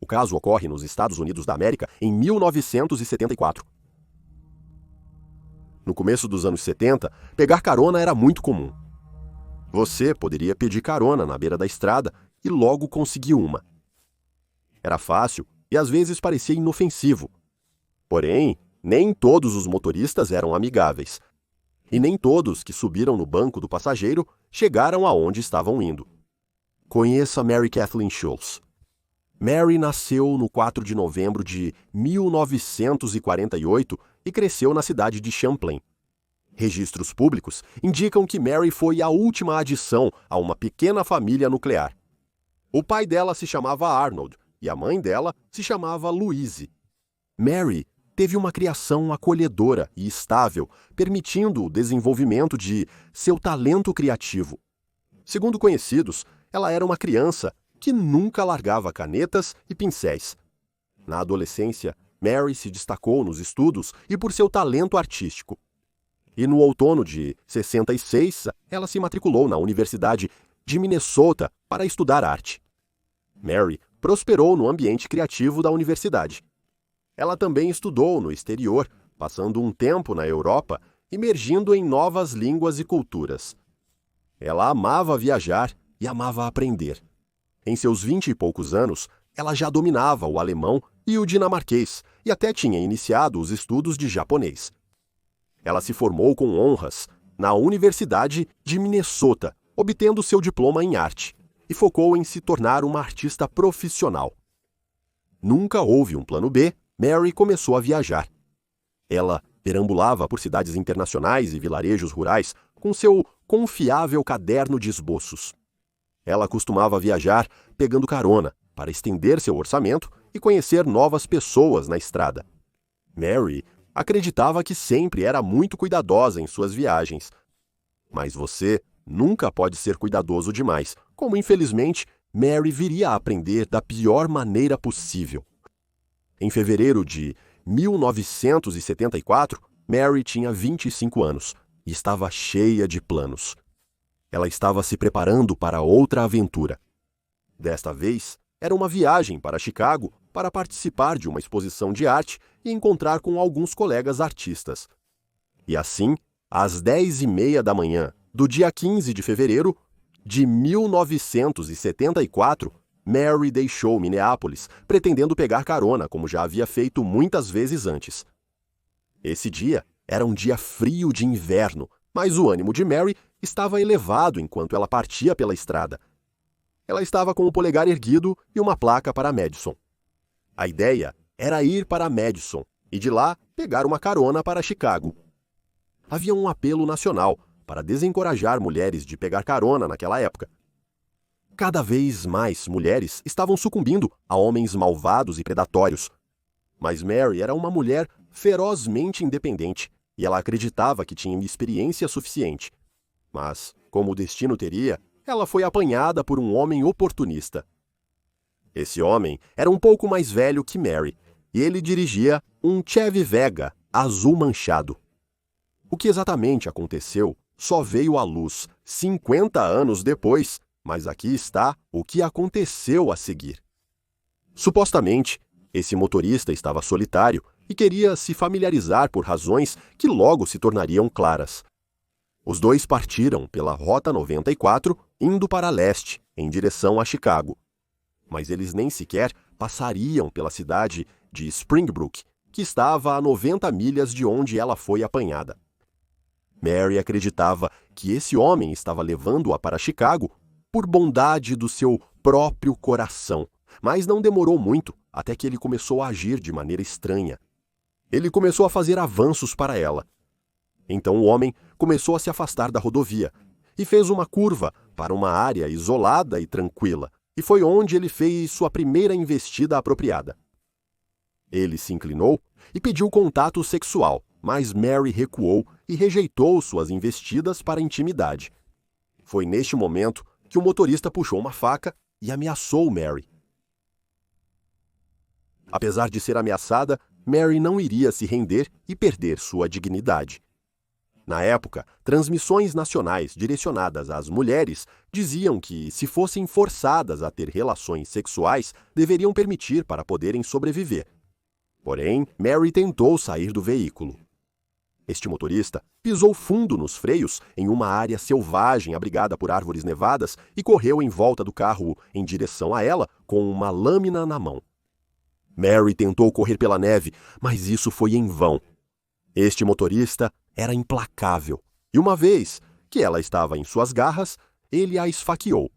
O caso ocorre nos Estados Unidos da América em 1974. No começo dos anos 70, pegar carona era muito comum. Você poderia pedir carona na beira da estrada e logo conseguir uma. Era fácil e às vezes parecia inofensivo. Porém, nem todos os motoristas eram amigáveis. E nem todos que subiram no banco do passageiro chegaram aonde estavam indo. Conheça Mary Kathleen Schultz. Mary nasceu no 4 de novembro de 1948 e cresceu na cidade de Champlain. Registros públicos indicam que Mary foi a última adição a uma pequena família nuclear. O pai dela se chamava Arnold e a mãe dela se chamava Louise. Mary teve uma criação acolhedora e estável, permitindo o desenvolvimento de seu talento criativo. Segundo conhecidos, ela era uma criança que nunca largava canetas e pincéis. Na adolescência, Mary se destacou nos estudos e por seu talento artístico. E no outono de 66, ela se matriculou na Universidade de Minnesota para estudar arte. Mary prosperou no ambiente criativo da universidade. Ela também estudou no exterior, passando um tempo na Europa, imergindo em novas línguas e culturas. Ela amava viajar e amava aprender. Em seus 20 e poucos anos, ela já dominava o alemão e o dinamarquês e até tinha iniciado os estudos de japonês. Ela se formou com honras na Universidade de Minnesota, obtendo seu diploma em arte, e focou em se tornar uma artista profissional. Nunca houve um plano B, Mary começou a viajar. Ela perambulava por cidades internacionais e vilarejos rurais com seu confiável caderno de esboços. Ela costumava viajar pegando carona para estender seu orçamento e conhecer novas pessoas na estrada. Mary acreditava que sempre era muito cuidadosa em suas viagens. Mas você nunca pode ser cuidadoso demais, como infelizmente Mary viria a aprender da pior maneira possível. Em fevereiro de 1974, Mary tinha 25 anos e estava cheia de planos. Ela estava se preparando para outra aventura. Desta vez, era uma viagem para Chicago para participar de uma exposição de arte e encontrar com alguns colegas artistas. E assim, às 10h30 da manhã do dia 15 de fevereiro de 1974, Mary deixou Minneapolis, pretendendo pegar carona, como já havia feito muitas vezes antes. Esse dia era um dia frio de inverno, mas o ânimo de Mary estava elevado enquanto ela partia pela estrada. Ela estava com o polegar erguido e uma placa para Madison. A ideia era ir para Madison e de lá pegar uma carona para Chicago. Havia um apelo nacional para desencorajar mulheres de pegar carona naquela época. Cada vez mais mulheres estavam sucumbindo a homens malvados e predatórios. Mas Mary era uma mulher ferozmente independente e ela acreditava que tinha experiência suficiente. Mas, como o destino teria, ela foi apanhada por um homem oportunista. Esse homem era um pouco mais velho que Mary, e ele dirigia um Chevy Vega azul manchado. O que exatamente aconteceu só veio à luz 50 anos depois, mas aqui está o que aconteceu a seguir. Supostamente, esse motorista estava solitário e queria se familiarizar por razões que logo se tornariam claras. Os dois partiram pela Rota 94, indo para leste, em direção a Chicago. Mas eles nem sequer passariam pela cidade de Springbrook, que estava a 90 milhas de onde ela foi apanhada. Mary acreditava que esse homem estava levando-a para Chicago por bondade do seu próprio coração, mas não demorou muito até que ele começou a agir de maneira estranha. Ele começou a fazer avanços para ela. Então o homem começou a se afastar da rodovia e fez uma curva para uma área isolada e tranquila, e foi onde ele fez sua primeira investida apropriada. Ele se inclinou e pediu contato sexual, mas Mary recuou e rejeitou suas investidas para a intimidade. Foi neste momento que o motorista puxou uma faca e ameaçou Mary. Apesar de ser ameaçada, Mary não iria se render e perder sua dignidade. Na época, transmissões nacionais direcionadas às mulheres diziam que, se fossem forçadas a ter relações sexuais, deveriam permitir para poderem sobreviver. Porém, Mary tentou sair do veículo. Este motorista pisou fundo nos freios em uma área selvagem abrigada por árvores nevadas e correu em volta do carro em direção a ela com uma lâmina na mão. Mary tentou correr pela neve, mas isso foi em vão. Este motorista era implacável, e uma vez que ela estava em suas garras, ele a esfaqueou.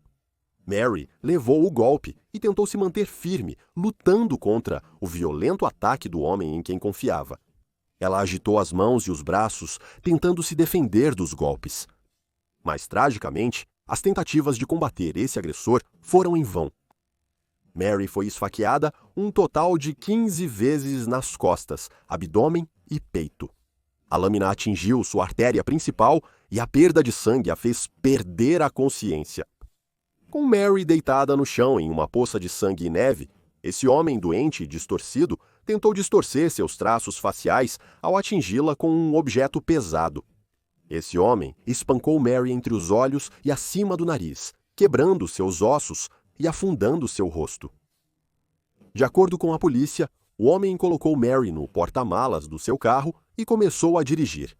Mary levou o golpe e tentou se manter firme, lutando contra o violento ataque do homem em quem confiava. Ela agitou as mãos e os braços, tentando se defender dos golpes. Mas, tragicamente, as tentativas de combater esse agressor foram em vão. Mary foi esfaqueada um total de 15 vezes nas costas, abdômen e peito. A lâmina atingiu sua artéria principal e a perda de sangue a fez perder a consciência. Com Mary deitada no chão em uma poça de sangue e neve, esse homem doente e distorcido tentou distorcer seus traços faciais ao atingi-la com um objeto pesado. Esse homem espancou Mary entre os olhos e acima do nariz, quebrando seus ossos e afundando seu rosto. De acordo com a polícia, o homem colocou Mary no porta-malas do seu carro e começou a dirigir.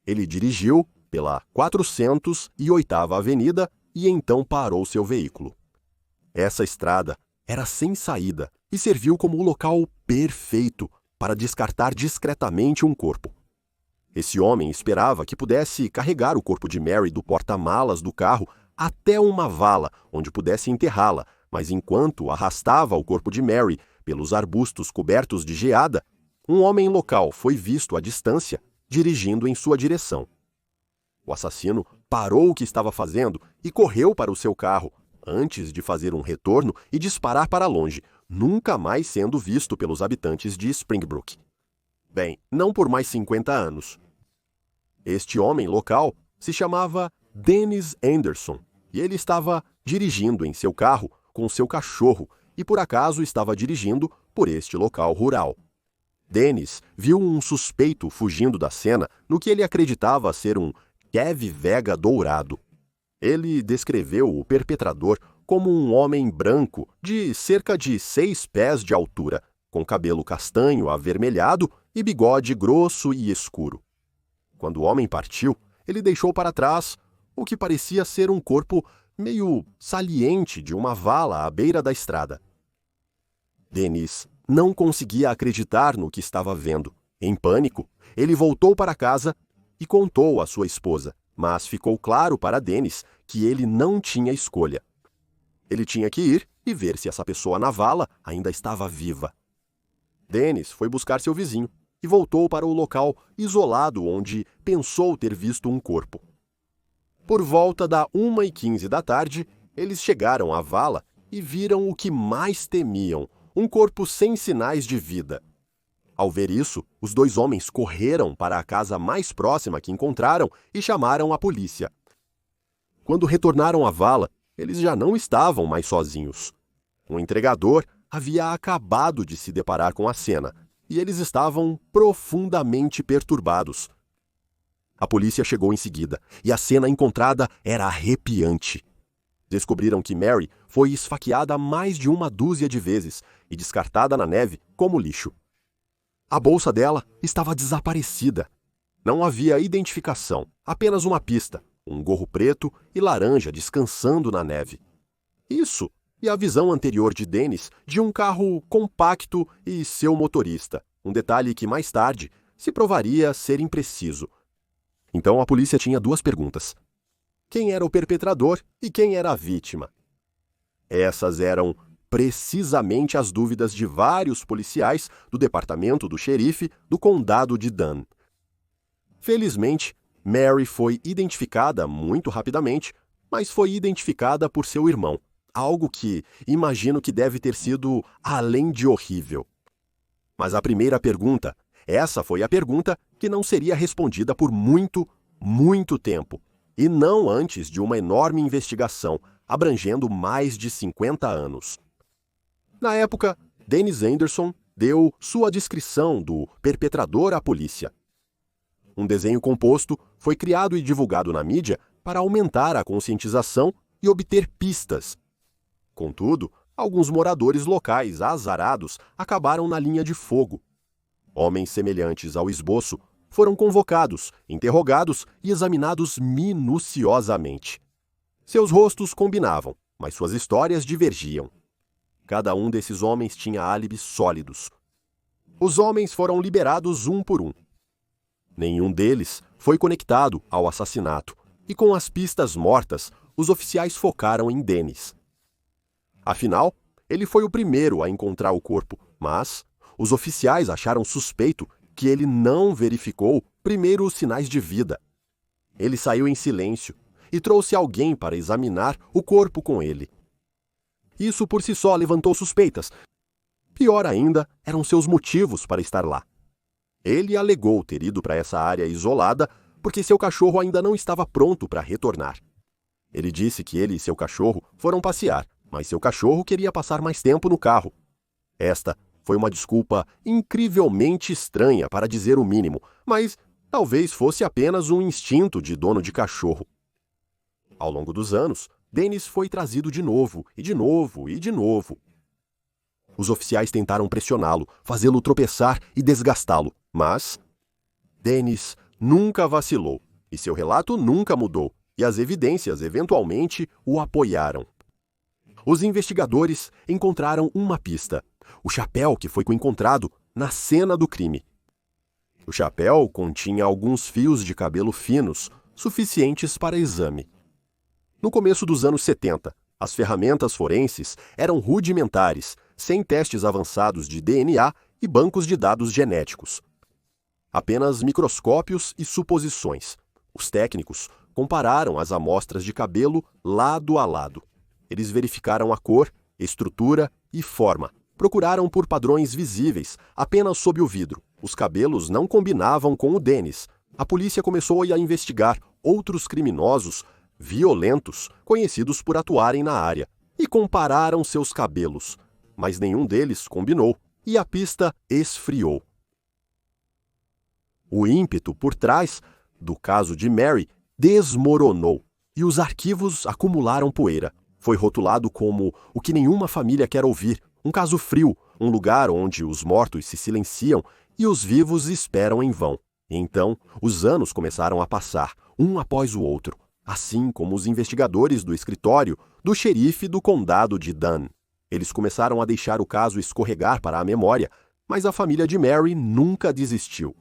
Ele dirigiu pela 408ª Avenida e então parou seu veículo. Essa estrada era sem saída e serviu como o local perfeito para descartar discretamente um corpo. Esse homem esperava que pudesse carregar o corpo de Mary do porta-malas do carro até uma vala onde pudesse enterrá-la, mas enquanto arrastava o corpo de Mary pelos arbustos cobertos de geada, um homem local foi visto à distância, dirigindo em sua direção. O assassino parou o que estava fazendo e correu para o seu carro, antes de fazer um retorno e disparar para longe, nunca mais sendo visto pelos habitantes de Springbrook. Bem, não por mais 50 anos. Este homem local se chamava Dennis Anderson e ele estava dirigindo em seu carro com seu cachorro e por acaso estava dirigindo por este local rural. Dennis viu um suspeito fugindo da cena no que ele acreditava ser um Kev Vega dourado. Ele descreveu o perpetrador como um homem branco de cerca de 6 pés de altura, com cabelo castanho avermelhado e bigode grosso e escuro. Quando o homem partiu, ele deixou para trás o que parecia ser um corpo meio saliente de uma vala à beira da estrada. Dennis não conseguia acreditar no que estava vendo. Em pânico, ele voltou para casa e contou à sua esposa, mas ficou claro para Dennis que ele não tinha escolha. Ele tinha que ir e ver se essa pessoa na vala ainda estava viva. Dennis foi buscar seu vizinho e voltou para o local isolado onde pensou ter visto um corpo. Por volta da 1h15 da tarde, eles chegaram à vala e viram o que mais temiam, um corpo sem sinais de vida. Ao ver isso, os dois homens correram para a casa mais próxima que encontraram e chamaram a polícia. Quando retornaram à vala, eles já não estavam mais sozinhos. Um entregador havia acabado de se deparar com a cena e eles estavam profundamente perturbados. A polícia chegou em seguida e a cena encontrada era arrepiante. Descobriram que Mary foi esfaqueada mais de 1 dúzia de vezes e descartada na neve como lixo. A bolsa dela estava desaparecida. Não havia identificação, apenas uma pista, um gorro preto e laranja descansando na neve. Isso e a visão anterior de Dennis de um carro compacto e seu motorista, um detalhe que mais tarde se provaria ser impreciso. Então a polícia tinha 2 perguntas. Quem era o perpetrador e quem era a vítima? Essas eram precisamente as dúvidas de vários policiais do departamento do xerife do condado de Dunn. Felizmente, Mary foi identificada muito rapidamente, mas foi identificada por seu irmão, algo que imagino que deve ter sido além de horrível. Mas a primeira pergunta, essa foi a pergunta que não seria respondida por muito, muito tempo, e não antes de uma enorme investigação, abrangendo mais de 50 anos. Na época, Dennis Anderson deu sua descrição do perpetrador à polícia. Um desenho composto foi criado e divulgado na mídia para aumentar a conscientização e obter pistas. Contudo, alguns moradores locais azarados acabaram na linha de fogo. Homens semelhantes ao esboço foram convocados, interrogados e examinados minuciosamente. Seus rostos combinavam, mas suas histórias divergiam. Cada um desses homens tinha álibis sólidos. Os homens foram liberados um por um. Nenhum deles foi conectado ao assassinato, e com as pistas mortas, os oficiais focaram em Dennis. Afinal, ele foi o primeiro a encontrar o corpo, mas os oficiais acharam suspeito que ele não verificou primeiro os sinais de vida. Ele saiu em silêncio e trouxe alguém para examinar o corpo com ele. Isso por si só levantou suspeitas. Pior ainda eram seus motivos para estar lá. Ele alegou ter ido para essa área isolada porque seu cachorro ainda não estava pronto para retornar. Ele disse que ele e seu cachorro foram passear, mas seu cachorro queria passar mais tempo no carro. Esta foi uma desculpa incrivelmente estranha, para dizer o mínimo, mas talvez fosse apenas um instinto de dono de cachorro. Ao longo dos anos, Dennis foi trazido de novo, e de novo, e de novo. Os oficiais tentaram pressioná-lo, fazê-lo tropeçar e desgastá-lo, mas Dennis nunca vacilou, e seu relato nunca mudou, e as evidências eventualmente o apoiaram. Os investigadores encontraram uma pista: o chapéu que foi encontrado na cena do crime. O chapéu continha alguns fios de cabelo finos, suficientes para exame. No começo dos anos 70, as ferramentas forenses eram rudimentares, sem testes avançados de DNA e bancos de dados genéticos. Apenas microscópios e suposições. Os técnicos compararam as amostras de cabelo lado a lado. Eles verificaram a cor, estrutura e forma. Procuraram por padrões visíveis, apenas sob o vidro. Os cabelos não combinavam com o Dennis. A polícia começou a investigar outros criminosos violentos, conhecidos por atuarem na área, e compararam seus cabelos. Mas nenhum deles combinou, e a pista esfriou. O ímpeto por trás do caso de Mary desmoronou, e os arquivos acumularam poeira. Foi rotulado como o que nenhuma família quer ouvir, um caso frio, um lugar onde os mortos se silenciam e os vivos esperam em vão. Então, os anos começaram a passar, um após o outro, assim como os investigadores do escritório do xerife do condado de Dunn. Eles começaram a deixar o caso escorregar para a memória, mas a família de Mary nunca desistiu.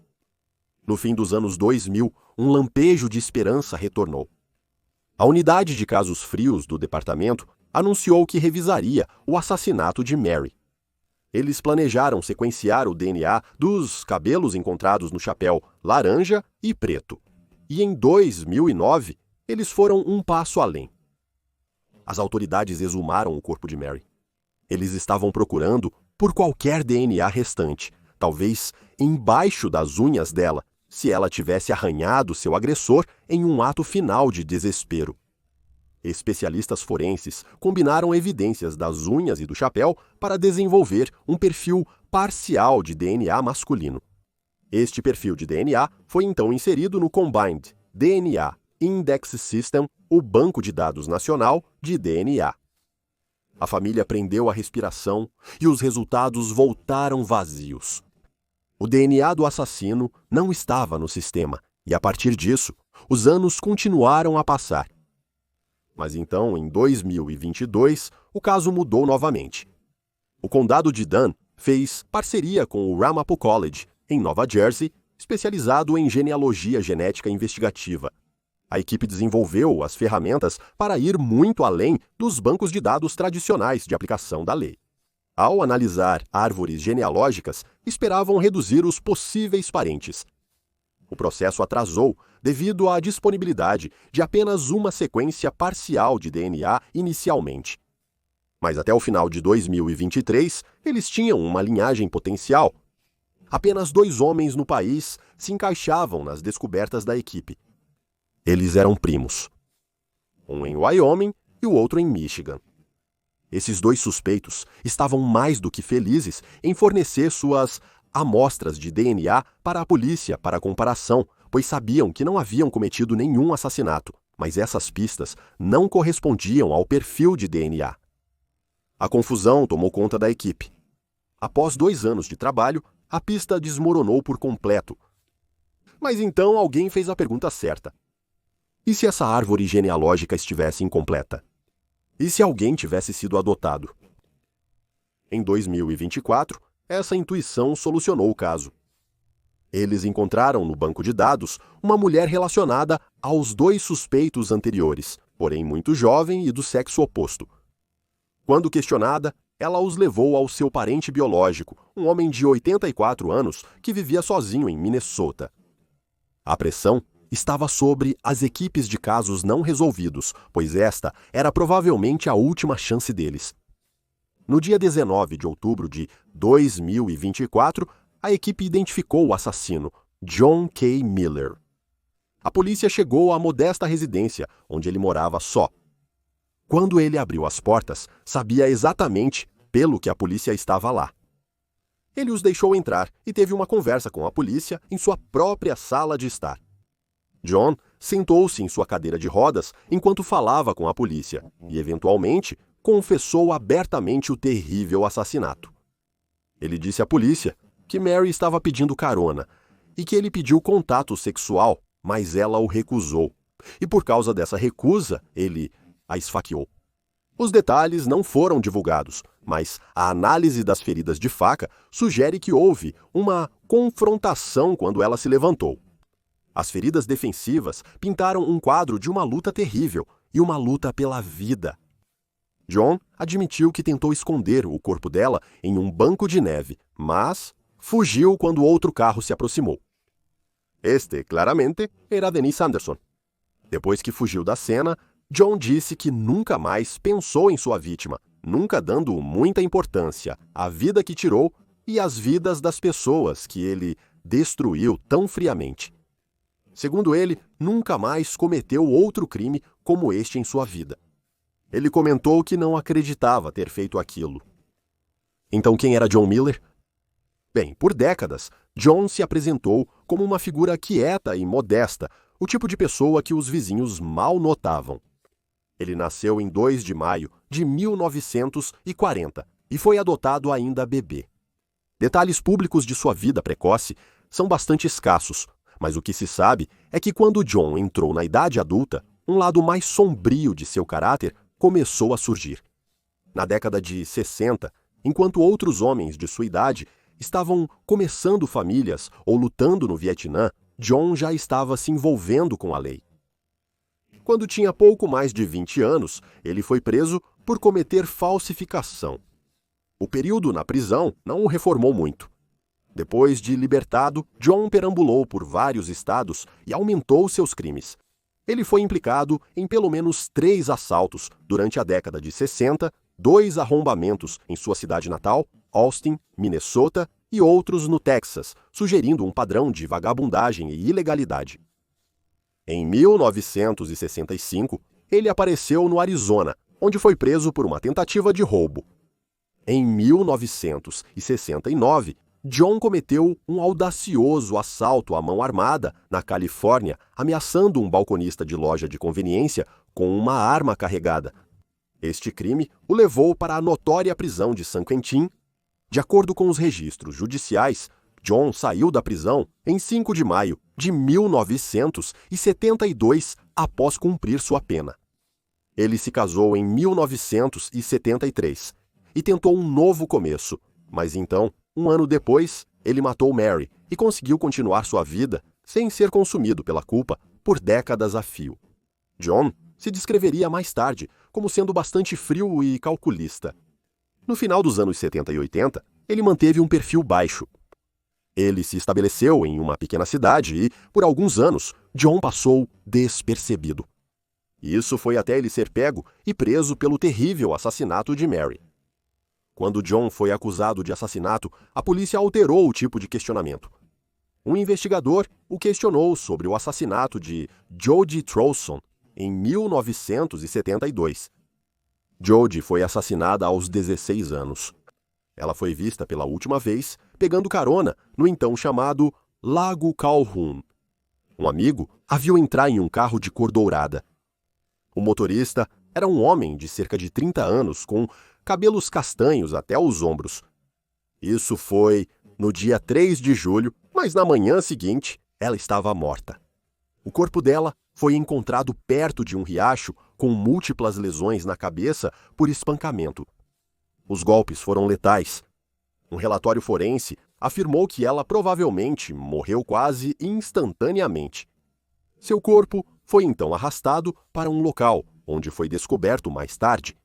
No fim dos anos 2000, um lampejo de esperança retornou. A unidade de casos frios do departamento anunciou que revisaria o assassinato de Mary. Eles planejaram sequenciar o DNA dos cabelos encontrados no chapéu laranja e preto. E em 2009, eles foram um passo além. As autoridades exumaram o corpo de Mary. Eles estavam procurando por qualquer DNA restante, talvez embaixo das unhas dela, se ela tivesse arranhado seu agressor em um ato final de desespero. Especialistas forenses combinaram evidências das unhas e do chapéu para desenvolver um perfil parcial de DNA masculino. Este perfil de DNA foi então inserido no Combined DNA Index System, o banco de dados nacional de DNA. A família prendeu a respiração e os resultados voltaram vazios. O DNA do assassino não estava no sistema, e a partir disso, os anos continuaram a passar. Mas então, em 2022, o caso mudou novamente. O condado de Dunn fez parceria com o Ramapo College, em Nova Jersey, especializado em genealogia genética investigativa. A equipe desenvolveu as ferramentas para ir muito além dos bancos de dados tradicionais de aplicação da lei. Ao analisar árvores genealógicas, esperavam reduzir os possíveis parentes. O processo atrasou devido à disponibilidade de apenas uma sequência parcial de DNA inicialmente. Mas até o final de 2023, eles tinham uma linhagem potencial. Apenas 2 homens no país se encaixavam nas descobertas da equipe. Eles eram primos. Um em Wyoming e o outro em Michigan. Esses 2 suspeitos estavam mais do que felizes em fornecer suas amostras de DNA para a polícia para comparação, pois sabiam que não haviam cometido nenhum assassinato, mas essas pistas não correspondiam ao perfil de DNA. A confusão tomou conta da equipe. Após 2 anos de trabalho, a pista desmoronou por completo. Mas então alguém fez a pergunta certa. E se essa árvore genealógica estivesse incompleta? E se alguém tivesse sido adotado? Em 2024, essa intuição solucionou o caso. Eles encontraram no banco de dados uma mulher relacionada aos 2 suspeitos anteriores, porém muito jovem e do sexo oposto. Quando questionada, ela os levou ao seu parente biológico, um homem de 84 anos que vivia sozinho em Minnesota. A pressão estava sobre as equipes de casos não resolvidos, pois esta era provavelmente a última chance deles. No dia 19 de outubro de 2024, a equipe identificou o assassino, John K. Miller. A polícia chegou à modesta residência, onde ele morava só. Quando ele abriu as portas, sabia exatamente pelo que a polícia estava lá. Ele os deixou entrar e teve uma conversa com a polícia em sua própria sala de estar. John sentou-se em sua cadeira de rodas enquanto falava com a polícia e, eventualmente, confessou abertamente o terrível assassinato. Ele disse à polícia que Mary estava pedindo carona e que ele pediu contato sexual, mas ela o recusou. E por causa dessa recusa, ele a esfaqueou. Os detalhes não foram divulgados, mas a análise das feridas de faca sugere que houve uma confrontação quando ela se levantou. As feridas defensivas pintaram um quadro de uma luta terrível e uma luta pela vida. John admitiu que tentou esconder o corpo dela em um banco de neve, mas fugiu quando outro carro se aproximou. Este, claramente, era Denise Anderson. Depois que fugiu da cena, John disse que nunca mais pensou em sua vítima, nunca dando muita importância à vida que tirou e às vidas das pessoas que ele destruiu tão friamente. Segundo ele, nunca mais cometeu outro crime como este em sua vida. Ele comentou que não acreditava ter feito aquilo. Então quem era John Miller? Bem, por décadas, John se apresentou como uma figura quieta e modesta, o tipo de pessoa que os vizinhos mal notavam. Ele nasceu em 2 de maio de 1940 e foi adotado ainda bebê. Detalhes públicos de sua vida precoce são bastante escassos, mas o que se sabe é que quando John entrou na idade adulta, um lado mais sombrio de seu caráter começou a surgir. Na década de 60, enquanto outros homens de sua idade estavam começando famílias ou lutando no Vietnã, John já estava se envolvendo com a lei. Quando tinha pouco mais de 20 anos, ele foi preso por cometer falsificação. O período na prisão não o reformou muito. Depois de libertado, John perambulou por vários estados e aumentou seus crimes. Ele foi implicado em pelo menos 3 assaltos durante a década de 60, 2 arrombamentos em sua cidade natal, Austin, Minnesota, e outros no Texas, sugerindo um padrão de vagabundagem e ilegalidade. Em 1965, ele apareceu no Arizona, onde foi preso por uma tentativa de roubo. Em 1969, John cometeu um audacioso assalto à mão armada na Califórnia, ameaçando um balconista de loja de conveniência com uma arma carregada. Este crime o levou para a notória prisão de San Quentin. De acordo com os registros judiciais, John saiu da prisão em 5 de maio de 1972 após cumprir sua pena. Ele se casou em 1973 e tentou um novo começo, mas então, um ano depois, ele matou Mary e conseguiu continuar sua vida sem ser consumido pela culpa por décadas a fio. John se descreveria mais tarde como sendo bastante frio e calculista. No final dos anos 70 e 80, ele manteve um perfil baixo. Ele se estabeleceu em uma pequena cidade e, por alguns anos, John passou despercebido. Isso foi até ele ser pego e preso pelo terrível assassinato de Mary. Quando John foi acusado de assassinato, a polícia alterou o tipo de questionamento. Um investigador o questionou sobre o assassinato de Jodie Trowson em 1972. Jodie foi assassinada aos 16 anos. Ela foi vista pela última vez pegando carona no então chamado Lago Calhoun. Um amigo a viu entrar em um carro de cor dourada. O motorista era um homem de cerca de 30 anos, com cabelos castanhos até os ombros. Isso foi no dia 3 de julho, mas na manhã seguinte, ela estava morta. O corpo dela foi encontrado perto de um riacho com múltiplas lesões na cabeça por espancamento. Os golpes foram letais. Um relatório forense afirmou que ela provavelmente morreu quase instantaneamente. Seu corpo foi então arrastado para um local, onde foi descoberto mais tarde.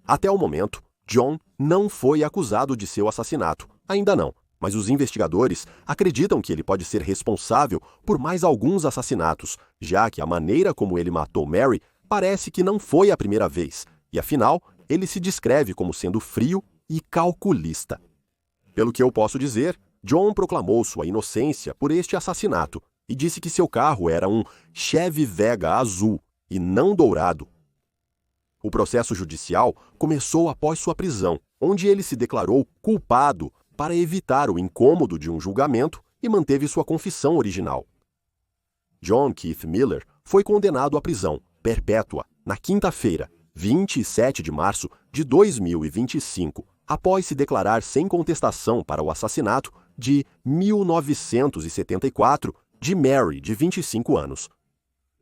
Até o momento, John não foi acusado de seu assassinato, ainda não, mas os investigadores acreditam que ele pode ser responsável por mais alguns assassinatos, já que a maneira como ele matou Mary parece que não foi a primeira vez, e afinal, ele se descreve como sendo frio e calculista. Pelo que eu posso dizer, John proclamou sua inocência por este assassinato e disse que seu carro era um Chevy Vega azul e não dourado. O processo judicial começou após sua prisão, onde ele se declarou culpado para evitar o incômodo de um julgamento e manteve sua confissão original. John Keith Miller foi condenado à prisão perpétua na quinta-feira, 27 de março de 2025, após se declarar sem contestação para o assassinato de 1974 de Mary, de 25 anos.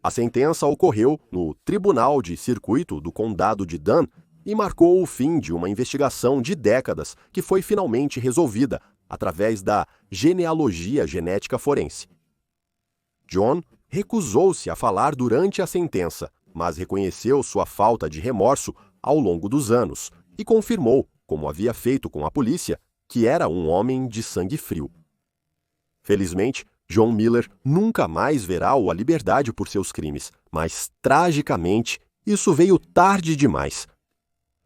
A sentença ocorreu no Tribunal de Circuito do Condado de Dunn e marcou o fim de uma investigação de décadas que foi finalmente resolvida através da genealogia genética forense. John recusou-se a falar durante a sentença, mas reconheceu sua falta de remorso ao longo dos anos e confirmou, como havia feito com a polícia, que era um homem de sangue frio. Felizmente, John Miller nunca mais verá a liberdade por seus crimes, mas, tragicamente, isso veio tarde demais.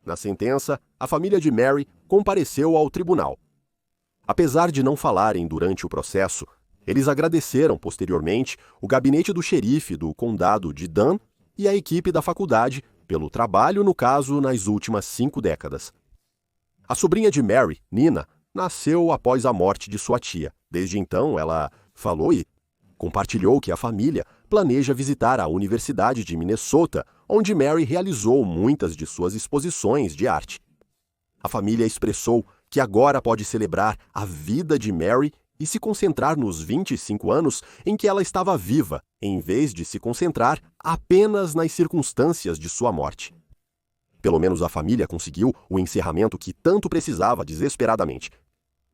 Na sentença, a família de Mary compareceu ao tribunal. Apesar de não falarem durante o processo, eles agradeceram posteriormente o gabinete do xerife do condado de Dunn e a equipe da faculdade pelo trabalho no caso nas últimas 5 décadas. A sobrinha de Mary, Nina, nasceu após a morte de sua tia. Desde então, ela falou e compartilhou que a família planeja visitar a Universidade de Minnesota, onde Mary realizou muitas de suas exposições de arte. A família expressou que agora pode celebrar a vida de Mary e se concentrar nos 25 anos em que ela estava viva, em vez de se concentrar apenas nas circunstâncias de sua morte. Pelo menos a família conseguiu o encerramento que tanto precisava desesperadamente.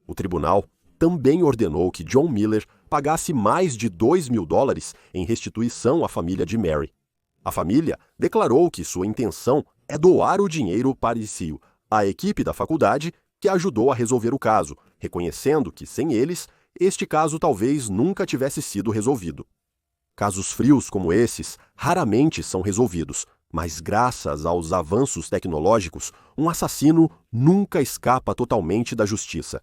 O tribunal também ordenou que John Miller pagasse mais de $2.000 em restituição à família de Mary. A família declarou que sua intenção é doar o dinheiro parecido à equipe da faculdade que ajudou a resolver o caso, reconhecendo que, sem eles, este caso talvez nunca tivesse sido resolvido. Casos frios como esses raramente são resolvidos, mas graças aos avanços tecnológicos, um assassino nunca escapa totalmente da justiça.